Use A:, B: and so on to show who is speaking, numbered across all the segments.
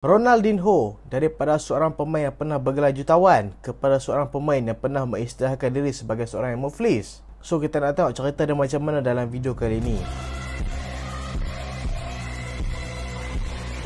A: Ronaldinho, daripada seorang pemain yang pernah bergelar jutawan kepada seorang pemain yang pernah mengisytiharkan diri sebagai seorang yang muflis. So kita nak tengok cerita dia macam mana dalam video kali ini.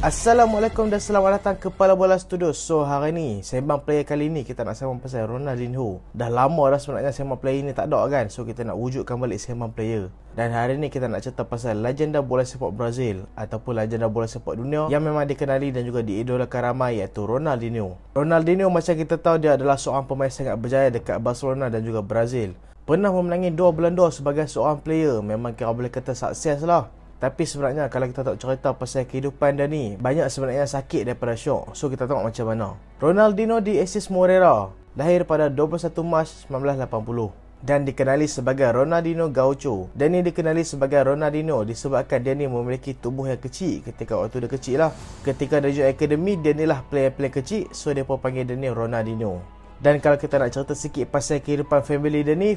A: Assalamualaikum dan selamat datang ke Kepala Bola Studio. So hari ni, sembang player kali ni kita nak sembang pasal Ronaldinho. Dah lama dah sebenarnya sembang player ni tak ada kan. So kita nak wujudkan balik sembang player. Dan hari ni kita nak cerita pasal legenda bola sepak Brazil ataupun legenda bola sepak dunia yang memang dikenali dan juga diidolakan ramai, iaitu Ronaldinho. Ronaldinho macam kita tahu dia adalah seorang pemain sangat berjaya dekat Barcelona dan juga Brazil. Pernah memenangi 2 Ballon d'Or sebagai seorang player, memang kira boleh kata sukses lah. Tapi sebenarnya kalau kita tak cerita pasal kehidupan dia ni, banyak sebenarnya sakit daripada syok. So kita tengok macam mana. Ronaldinho de Assis Moreira lahir pada 21 Mac 1980 dan dikenali sebagai Ronaldinho Gaucho. Dan ni dikenali sebagai Ronaldinho disebabkan dia ni memiliki tubuh yang kecil ketika waktu dia kecil lah. Ketika dia join akademi, dia ni lah player-player kecil, so dia pun panggil dia ni Ronaldinho. Dan kalau kita nak cerita sikit pasal kehidupan family dia ni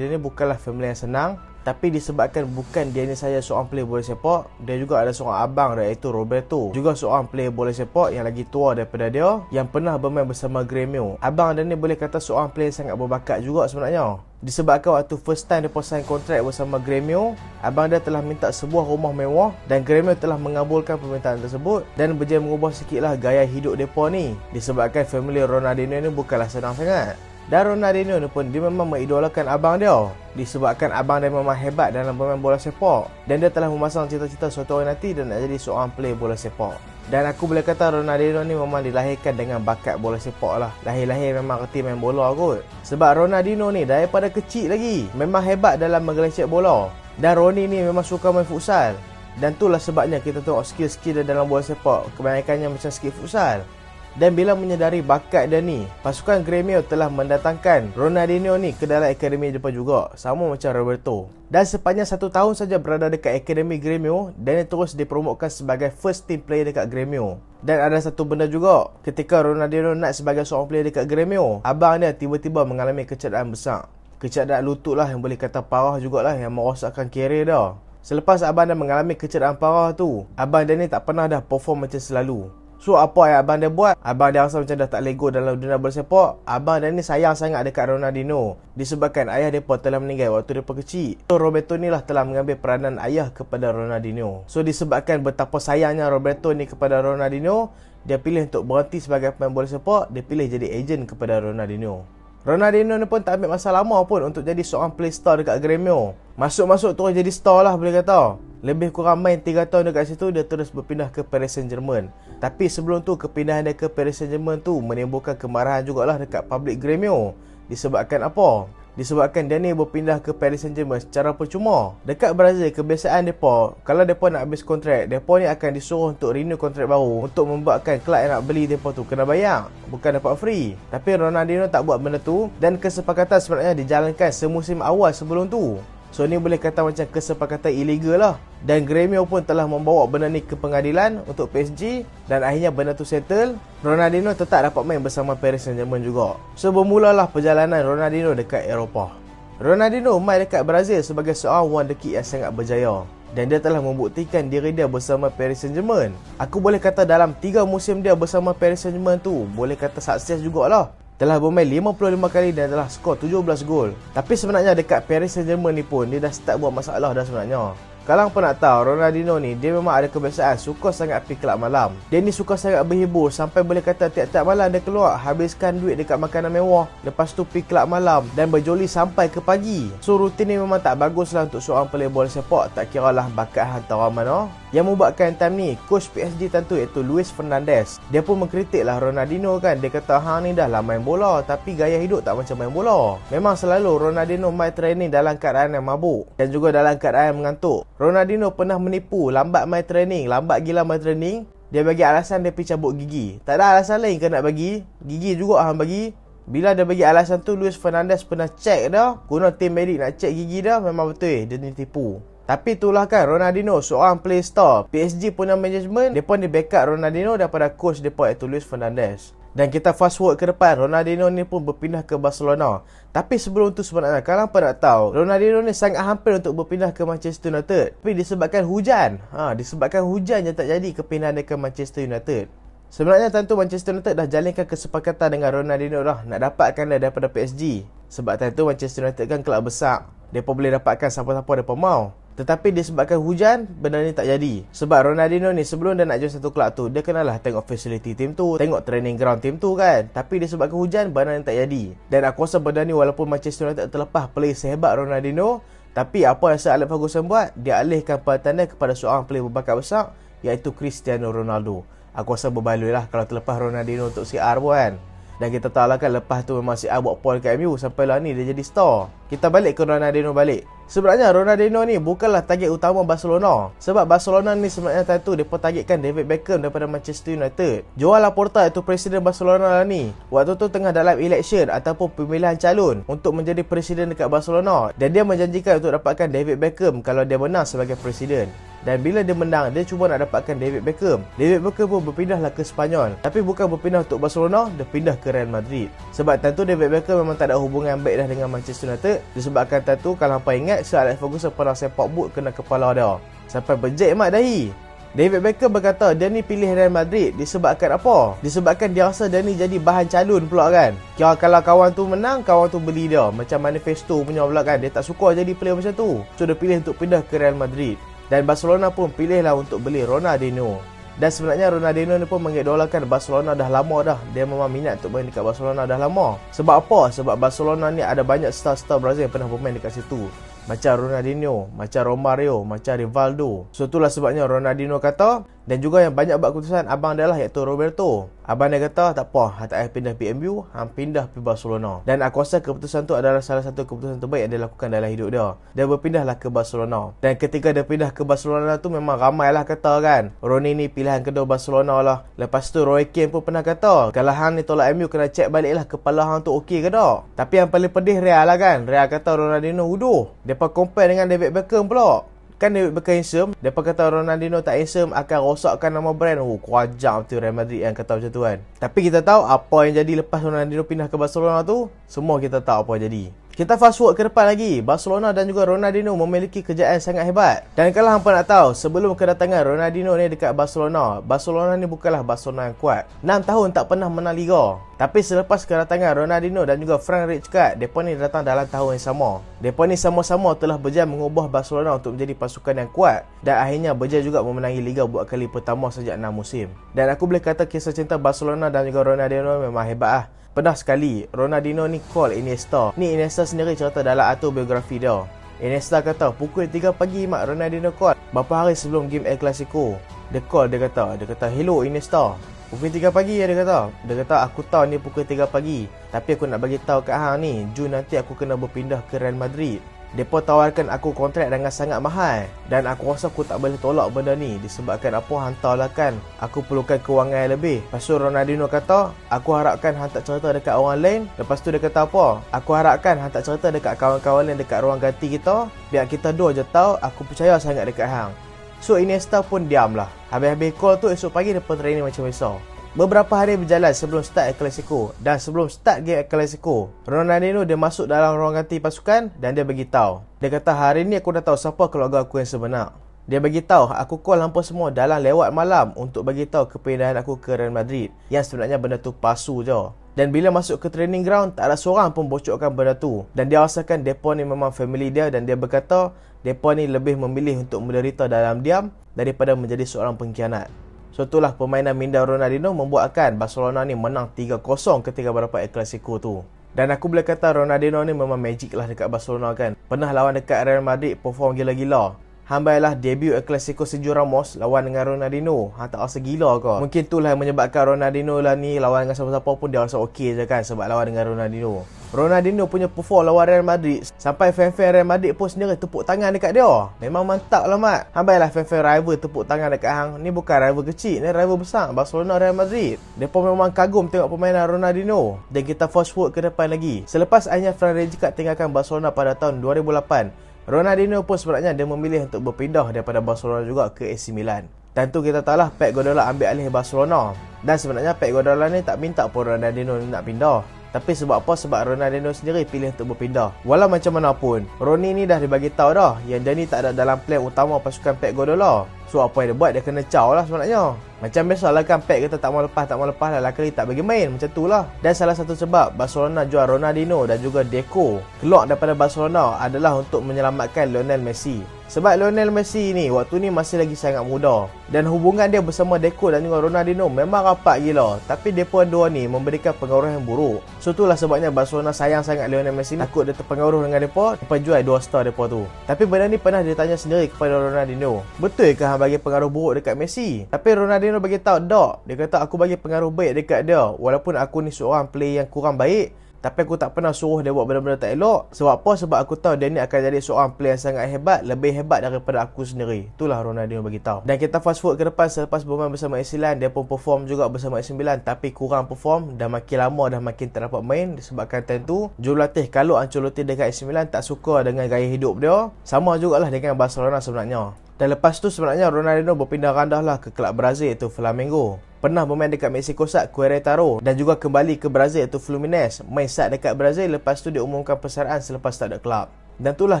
A: bukanlah family yang senang. Tapi disebabkan bukan dia ni saja seorang player bola sepak, dia juga ada seorang abang dia, iaitu Roberto, juga seorang player bola sepak yang lagi tua daripada dia, yang pernah bermain bersama Grêmio. Abang dia ni boleh kata seorang player sangat berbakat juga sebenarnya. Disebabkan waktu first time dia sign kontrak bersama Grêmio, abang dia telah minta sebuah rumah mewah dan Grêmio telah mengabulkan permintaan tersebut dan berjaya mengubah sikitlah gaya hidup mereka ni. Disebabkan family Ronaldinho ni bukanlah senang sangat. Dan Ronaldinho ni pun dia memang mengidolakan abang dia, disebabkan abang dia memang hebat dalam bermain bola sepak. Dan dia telah memasang cita-cita suatu hari nanti dan nak jadi seorang player bola sepak. Dan aku boleh kata Ronaldinho ni memang dilahirkan dengan bakat bola sepak lah. Lahir-lahir memang reti main bola kot. Sebab Ronaldinho ni daripada kecil lagi memang hebat dalam menggelecek bola. Dan Roni ni memang suka main futsal. Dan itulah sebabnya kita tengok skill-skill dia dalam bola sepak, kebanyakannya macam skill futsal. Dan bila menyedari bakat dia ni, pasukan Grêmio telah mendatangkan Ronaldinho ni ke dalam akademi Jepang juga, sama macam Roberto. Dan sepanjang 1 tahun saja berada dekat akademi Grêmio, dan dia terus dipromotkan sebagai first team player dekat Grêmio. Dan ada satu benda juga, ketika Ronaldinho nak sebagai seorang player dekat Grêmio, abang dia tiba-tiba mengalami kecederaan besar. Kecederaan lutut lah yang boleh kata parah jugalah, yang merosakkan kerjaya dia. Selepas abang dia mengalami kecederaan parah tu, abang dia ni tak pernah dah perform macam selalu. So apa yang abang dia buat? Abang dia rasa macam dah tak lego dalam dunia bola sepak. Abang dia ni sayang sangat dekat Ronaldinho, disebabkan ayah dia pun telah meninggal waktu dia kecil. So Roberto ni lah telah mengambil peranan ayah kepada Ronaldinho. So disebabkan betapa sayangnya Roberto ni kepada Ronaldinho, dia pilih untuk berhenti sebagai pemain bola sepak. Dia pilih jadi ejen kepada Ronaldinho. Ronaldinho ni pun tak ambil masa lama pun untuk jadi seorang play star dekat Grêmio. Masuk-masuk terus jadi star lah boleh kata. Lebih kurang main 3 tahun dekat situ, dia terus berpindah ke Paris Saint-Germain. Tapi sebelum tu, kepindahan dia ke Paris Saint-Germain tu menimbulkan kemarahan jugalah dekat public Grêmio. Disebabkan apa? Disebabkan dia ni berpindah ke Paris Saint-Germain secara percuma. Dekat Brazil, kebiasaan mereka, kalau mereka nak habis kontrak, mereka ni akan disuruh untuk renew kontrak baru, untuk membuatkan kelab yang nak beli mereka tu kena bayar, bukan dapat free. Tapi Ronaldinho tak buat benda tu, dan kesepakatan sebenarnya dijalankan semusim awal sebelum tu. So ni boleh kata macam kesepakatan ilegal lah. Dan Grêmio pun telah membawa benda ni ke pengadilan untuk PSG, dan akhirnya benda tu settle. Ronaldinho tetap dapat main bersama Paris Saint-Germain juga. So bermulalah perjalanan Ronaldinho dekat Eropah. Ronaldinho main dekat Brazil sebagai seorang wonderkid yang sangat berjaya, dan dia telah membuktikan diri dia bersama Paris Saint-Germain. Aku boleh kata dalam 3 musim dia bersama Paris Saint-Germain tu, boleh kata sukses jugalah. Telah bermain 55 kali dan telah skor 17 gol. Tapi sebenarnya dekat Paris Saint-Germain ni pun, dia dah start buat masalah dah sebenarnya. Kalau pun nak tahu, Ronaldinho ni dia memang ada kebiasaan suka sangat pergi kelab malam. Dia ni suka sangat berhibur, sampai boleh kata tiap-tiap malam dia keluar habiskan duit dekat makanan mewah, lepas tu pergi kelab malam dan berjoli sampai ke pagi. So rutin ni memang tak bagus lah untuk seorang player bola sepak, tak kira lah bakat hantaran mana. Yang membuatkan time ni, coach PSG tentu iaitu Luis Fernandes, dia pun mengkritik lah Ronaldinho kan. Dia kata hang ni dah lah main bola, tapi gaya hidup tak macam main bola. Memang selalu Ronaldinho main training dalam keadaan yang mabuk dan juga dalam keadaan mengantuk. Ronaldinho pernah menipu, lambat main training, lambat gila main training. Dia bagi alasan dia pergi cabut gigi. Tak ada alasan lain ke nak bagi? Gigi juga hang bagi. Bila dia bagi alasan tu, Luis Fernandes pernah check dah, guna tim medik nak check gigi dah, memang betul dia ditipu. Tapi itulah kan Ronaldinho, seorang play star. PSG punya management, mereka ni backup Ronaldinho daripada coach mereka iaitu Luis Fernandes. Dan kita fast forward ke depan, Ronaldinho ni pun berpindah ke Barcelona. Tapi sebelum tu sebenarnya, kalau apa nak tahu, Ronaldinho ni sangat hampir untuk berpindah ke Manchester United. Tapi disebabkan hujan, disebabkan hujan je tak jadi kepindahan dia ke Manchester United. Sebenarnya tentu Manchester United dah jalinkan kesepakatan dengan Ronaldinho dah nak dapatkan dia daripada PSG. Sebab tentu Manchester United kan kelab besar. Mereka boleh dapatkan siapa-siapa mereka mau. Tetapi disebabkan hujan, benda ni tak jadi. Sebab Ronaldinho ni sebelum dia nak join satu kelab tu, dia kenalah tengok facility team tu, tengok training ground team tu kan. Tapi disebabkan hujan, benda ni tak jadi. Dan aku rasa benda ni walaupun Manchester United terlepas player sehebat Ronaldinho, tapi apa yang Sir Alex Ferguson buat, dia alihkan perhatian kepada seorang player berbakat besar, iaitu Cristiano Ronaldo. Aku rasa berbaloi lah kalau terlepas Ronaldinho untuk CR pun kan. Dan kita tahu lah kan lepas tu memang CR buat point kat MU sampai lah ni dia jadi star. Kita balik ke Ronaldinho balik. Sebenarnya Ronaldinho ni bukanlah target utama Barcelona. Sebab Barcelona ni sebenarnya tentu mereka targetkan David Beckham daripada Manchester United. Joan Laporta itu presiden Barcelona lah ni. Waktu tu tengah dalam election ataupun pemilihan calon untuk menjadi presiden dekat Barcelona. Dan dia menjanjikan untuk dapatkan David Beckham kalau dia menang sebagai presiden. Dan bila dia menang, dia cuba nak dapatkan David Beckham. David Beckham pun berpindahlah ke Sepanyol. Tapi bukan berpindah untuk Barcelona, dia pindah ke Real Madrid. Sebab tentu David Beckham memang tak ada hubungan yang baik dah dengan Manchester United. Disebabkan tentu kalau hampa ingat, Sir Alex Ferguson pernah sepak boot kena kepala dia. Sampai berjek mat dahi. David Beckham berkata dia ni pilih Real Madrid disebabkan apa? Disebabkan dia rasa dia ni jadi bahan calon pula kan. Kira kalau kawan tu menang, kawan tu beli dia. Macam manifesto punya pula kan. Dia tak suka jadi player macam tu. So dia pilih untuk pindah ke Real Madrid. Dan Barcelona pun pilihlah untuk beli Ronaldinho. Dan sebenarnya Ronaldinho ni pun mengidolakan Barcelona dah lama dah. Dia memang minat untuk main dekat Barcelona dah lama. Sebab apa? Sebab Barcelona ni ada banyak star-star Brazil yang pernah bermain dekat situ. Macam Ronaldinho, macam Romario, macam Rivaldo. So itulah sebabnya Ronaldinho kata, dan juga yang banyak buat keputusan abang dia lah iaitu Roberto. Abang dia kata tak apa, hang tak payah pindah PMU, hang pindah pergi Barcelona. Dan aku rasa keputusan tu adalah salah satu keputusan terbaik yang dia lakukan dalam hidup dia. Dia berpindahlah ke Barcelona. Dan ketika dia pindah ke Barcelona tu memang ramailah kata kan, Rooney ni pilihan kedua Barcelona lah. Lepas tu Roy Keane pun pernah kata, kalau hang ni tolak MU kena check balik lah kepala hang tu okey ke tak. Tapi yang paling pedih Real lah kan. Real kata Ronaldinho huduh. Depa compare dengan David Beckham pula. Kan David Beckham handsome, depa kata Ronaldinho tak handsome akan rosakkan nama brand. Kuajam tu Real Madrid yang kata macam tu kan. Tapi kita tahu apa yang jadi lepas Ronaldinho pindah ke Barcelona tu. Semua kita tahu apa yang jadi. Kita fast forward ke depan lagi. Barcelona dan juga Ronaldinho memiliki kejayaan sangat hebat. Dan kalau hampa nak tahu, sebelum kedatangan Ronaldinho ni dekat Barcelona, Barcelona ni bukanlah Barcelona yang kuat. 6 tahun tak pernah menang Liga. Tapi selepas kedatangan Ronaldinho dan juga Frank Rijkaard, mereka ni datang dalam tahun yang sama. Mereka ni sama-sama telah berjaya mengubah Barcelona untuk menjadi pasukan yang kuat. Dan akhirnya berjaya juga memenangi Liga buat kali pertama sejak 6 musim. Dan aku boleh kata kisah cinta Barcelona dan juga Ronaldinho memang hebat lah. Pernah sekali, Ronaldinho ni call Iniesta. Ni Iniesta sendiri cerita dalam autobiografi dia. Iniesta kata, pukul 3 pagi mak Ronaldinho call. Berapa hari sebelum game El Clasico. Dia call, dia kata, hello Iniesta. Pukul 3 pagi dia kata, aku tahu ni pukul 3 pagi. Tapi aku nak bagi tahu kat hang ni, Jun nanti aku kena berpindah ke Real Madrid. Mereka tawarkan aku kontrak dengan sangat mahal. Dan aku rasa aku tak boleh tolak benda ni. Disebabkan apa, hantarlah kan. Aku perlukan kewangan yang lebih. Lepas tu Ronaldinho kata, aku harapkan hang tak cerita dekat orang lain. Lepas tu dia kata apa? Aku harapkan hang tak cerita dekat kawan-kawan lain dekat ruang ganti kita. Biar kita dua je tahu, aku percaya sangat dekat hang. So Iniesta pun diam lah. Habis-habis call tu esok pagi dia training macam biasa. Beberapa hari berjalan sebelum start El Clasico. Dan sebelum start game El Clasico, Ronaldinho dia masuk dalam ruang ganti pasukan dan dia beritahu. Dia kata, hari ni aku dah tahu siapa keluarga aku yang sebenar. Dia beritahu, aku call hampa semua dalam lewat malam untuk beritahu kepindahan aku ke Real Madrid. Yang sebenarnya benda tu palsu je. Dan bila masuk ke training ground, tak ada seorang pun bocorkan benda tu. Dan dia rasakan mereka ni memang family dia. Dan dia berkata, mereka ni lebih memilih untuk menderita dalam diam daripada menjadi seorang pengkhianat. So itulah permainan minda Ronaldinho membuatkan Barcelona ni menang 3-0 ketika berapa El Clasico tu. Dan aku boleh kata Ronaldinho ni memang magic lah dekat Barcelona kan. Pernah lawan dekat Real Madrid, perform gila-gila. Hambailah debut El Clasico Sergio Ramos lawan dengan Ronaldinho. Tak rasa gila ke? Mungkin itulah yang menyebabkan Ronaldinho lah ni lawan dengan siapa-siapa pun dia rasa okey je kan. Sebab lawan dengan Ronaldinho. Ronaldinho punya perform lawan Real Madrid, sampai fan-fan Real Madrid pun sendiri tepuk tangan dekat dia. Memang mantap lah mat. Hambailah fan-fan rival tepuk tangan dekat hang. Ni bukan rival kecil, ni rival besar, Barcelona Real Madrid. Mereka memang kagum tengok permainan Ronaldinho. Dan kita fast forward ke depan lagi. Selepas akhirnya Frank Rijkaard tinggalkan Barcelona pada tahun 2008, Ronaldinho pun sebenarnya dia memilih untuk berpindah daripada Barcelona juga ke AC Milan. Tentu kita tahu lah Pep Guardiola ambil alih Barcelona. Dan sebenarnya Pep Guardiola ni tak minta pun Ronaldinho ni nak pindah. Tapi sebab apa? Sebab Ronaldinho sendiri pilih untuk berpindah. Walau macam mana pun, Rooney ni dah dibagi tahu dah yang dia ni tak ada dalam plan utama pasukan Pep Guardiola. So apa yang dia buat, dia kena caw lah sebenarnya. Macam biasalah kan, Pep kata tak mau lepas lah kali tak bagi main, macam tu lah. Dan salah satu sebab Barcelona jual Ronaldinho dan juga Deco keluar daripada Barcelona adalah untuk menyelamatkan Lionel Messi. Sebab Lionel Messi ni waktu ni masih lagi sangat muda, dan hubungan dia bersama Deco dan juga Ronaldinho memang rapat gila. Tapi mereka dua ni memberikan pengaruh yang buruk. So itulah sebabnya Barcelona sayang sangat Lionel Messi ni, takut dia terpengaruh dengan mereka jual 2 star mereka tu. Tapi benda ni pernah ditanya sendiri kepada Ronaldinho, betul ke hang bagi pengaruh buruk dekat Messi? Tapi Ronaldinho bagi tahu tak. Dia kata aku bagi pengaruh baik dekat dia, walaupun aku ni seorang player yang kurang baik, tapi aku tak pernah suruh dia buat benda-benda tak elok. Sebab apa? Sebab aku tahu dia ni akan jadi seorang player yang sangat hebat, lebih hebat daripada aku sendiri. Itulah Ronaldinho bagi tahu. Dan kita fast forward ke depan, selepas bermain bersama AC Milan, dia pun perform juga bersama AC Milan, tapi kurang perform dan makin lama dah makin tak dapat main disebabkan time tu jurulatih Carlo Ancelotti dekat AC Milan tak suka dengan gaya hidup dia. Sama jugalah dengan Barcelona sebenarnya. Dan lepas tu sebenarnya Ronaldinho berpindah randah lah ke kelab Brazil iaitu Flamengo. Pernah bermain dekat Mexico Sat Querétaro dan juga kembali ke Brazil iaitu Fluminense. Main sat dekat Brazil, lepas tu dia umumkan persaraan selepas tak ada kelab. Dan itulah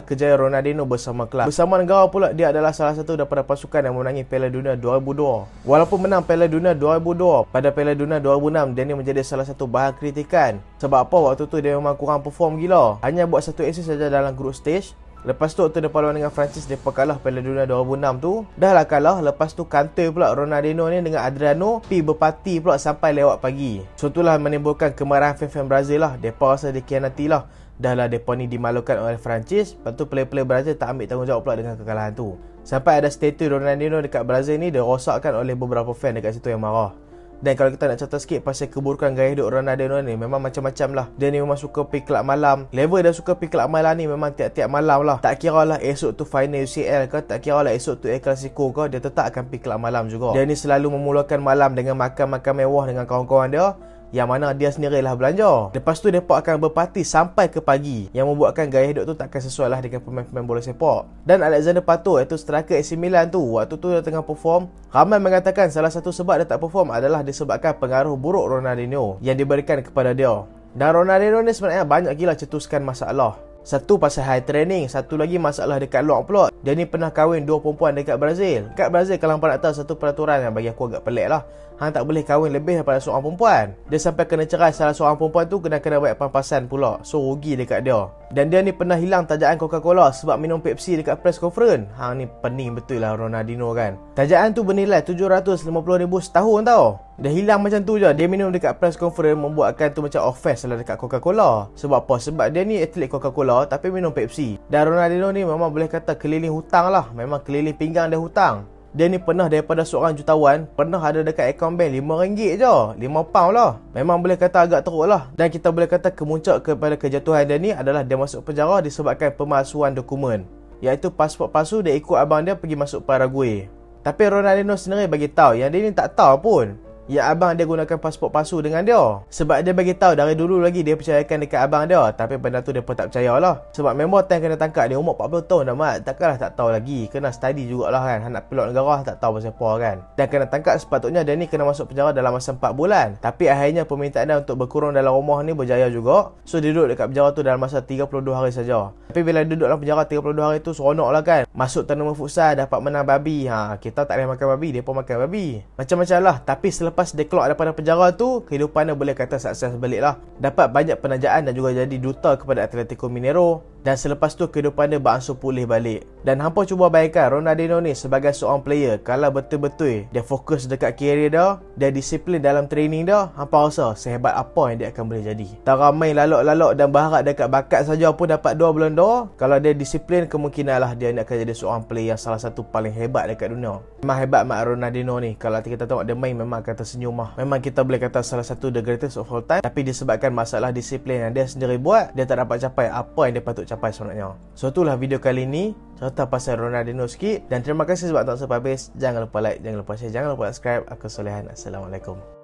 A: kejayaan Ronaldinho bersama kelab. Bersama negara pula, dia adalah salah satu daripada pasukan yang memenangi Piala Dunia 2002. Walaupun menang Piala Dunia 2002, pada Piala Dunia 2006 dia ni menjadi salah satu bahan kritikan. Sebab apa? Waktu tu dia memang kurang perform gila. Hanya buat satu assist saja dalam group stage. Lepas tu waktu dia pahlawan dengan Francis, dia kalah Piala Dunia 2006 tu. Dah lah kalah. Lepas tu kantoi pula Ronaldinho ni dengan Adriano pi berparti pula sampai lewat pagi. So itulah menimbulkan kemarahan fan-fan Brazil lah. Mereka rasa dikhianati lah. Dah lah mereka ni dimalukan oleh Francis. Lepas tu player-player Brazil tak ambil tanggungjawab pula dengan kekalahan tu. Sampai ada statue Ronaldinho dekat Brazil ni dirosakkan oleh beberapa fan dekat situ yang marah. Dan kalau kita nak cerita sikit pasal keburukan gaya hidup Ronaldinho ni, memang macam-macam lah. Dia ni memang suka pergi kelab malam. Level dia suka pergi kelab malam ni memang tiap-tiap malam lah. Tak kira lah esok tu final UCL ke, tak kira lah esok tu El Clasico ke, dia tetap akan pergi kelab malam juga. Dia ni selalu memulakan malam dengan makan-makan mewah dengan kawan-kawan dia, yang mana dia sendirilah belanja. Lepas tu mereka akan berparti sampai ke pagi, yang membuatkan gaya hidup tu takkan sesuai lah dengan pemain-pemain bola sepak. Dan Alexander Pato, iaitu striker AC Milan tu, waktu tu dia tengah perform. Ramai mengatakan salah satu sebab dia tak perform adalah disebabkan pengaruh buruk Ronaldinho yang diberikan kepada dia. Dan Ronaldinho ni sebenarnya banyak gila cetuskan masalah. Satu pasal high training, satu lagi masalah dekat luar pula. Dia ni pernah kahwin 2 perempuan dekat Brazil. Dekat Brazil kalau hampa nak tahu satu peraturan yang bagi aku agak pelik lah. Hang tak boleh kahwin lebih daripada seorang perempuan. Dia sampai kena cerai salah seorang perempuan tu, kena bayar pampasan pula. So rugi dekat dia. Dan dia ni pernah hilang tajaan Coca-Cola sebab minum Pepsi dekat press conference. Hang ni pening betul lah Ronaldinho kan. Tajaan tu bernilai 750,000 setahun tau. Dia hilang macam tu je. Dia minum dekat press conference, membuatkan tu macam offense lah dekat Coca-Cola. Sebab apa? Sebab dia ni atlet Coca-Cola tapi minum Pepsi. Dan Ronaldinho ni memang boleh kata keliling hutang lah. Memang keliling pinggang dia hutang. Dia ni pernah daripada seorang jutawan, pernah ada dekat akaun bank RM5 je, 5 pound lah. Memang boleh kata agak teruk lah. Dan kita boleh kata kemuncak kepada kejatuhan dia ni adalah dia masuk penjara disebabkan pemalsuan dokumen, iaitu pasport palsu. Dia ikut abang dia pergi masuk Paraguay. Tapi Ronaldinho sendiri bagi tahu yang dia ni tak tahu pun ya abang dia gunakan pasport palsu dengan dia. Sebab dia bagi tahu dari dulu lagi dia percayakan dekat abang dia. Tapi benda tu dia pun tak percayalah. Sebab member time kena tangkap dia umur 40 tahun dah mat. Takkanlah tak tahu lagi. Kena study jugalah kan. Anak pilot negara tak tahu pasal apa kan. Dan kena tangkap sepatutnya dia ni kena masuk penjara dalam masa 4 bulan. Tapi akhirnya permintaan dia untuk berkurung dalam rumah ni berjaya juga. So dia duduk dekat penjara tu dalam masa 32 hari saja. Tapi bila duduk dalam penjara 32 hari tu seronok lah kan. Masuk tournament futsal dapat menang babi. Kita tak boleh makan babi, dia pun makan babi. Macam-macam lah. Tapi selepas dia keluar daripada penjara tu, kehidupan dia boleh kata sukses balik lah. Dapat banyak penajaan dan juga jadi duta kepada Atletico Mineiro. Dan selepas tu kehidupan dia beransur pulih balik. Dan hampa cuba bayangkan Ronaldinho ni sebagai seorang player, kalau betul-betul dia fokus dekat career dia disiplin dalam training dia, hampa rasa sehebat apa yang dia akan boleh jadi. Tak ramai lalok-lalok dan berharap dekat bakat saja pun dapat 2 belanda. Kalau dia disiplin, kemungkinan lah dia ni akan jadi seorang player yang salah satu paling hebat dekat dunia. Memang hebat mak Ronaldinho ni. Kalau kita tengok dia main memang akan tersenyum lah. Memang kita boleh kata salah satu the greatest of all time. Tapi disebabkan masalah disiplin yang dia sendiri buat, dia tak dapat capai apa yang dia patut capai sebenarnya. So itulah video kali ni, cerita pasal Ronaldinho sikit. Dan terima kasih sebab tonton sampai habis. Jangan lupa like, jangan lupa share, jangan lupa subscribe. Aku Solehan. Assalamualaikum.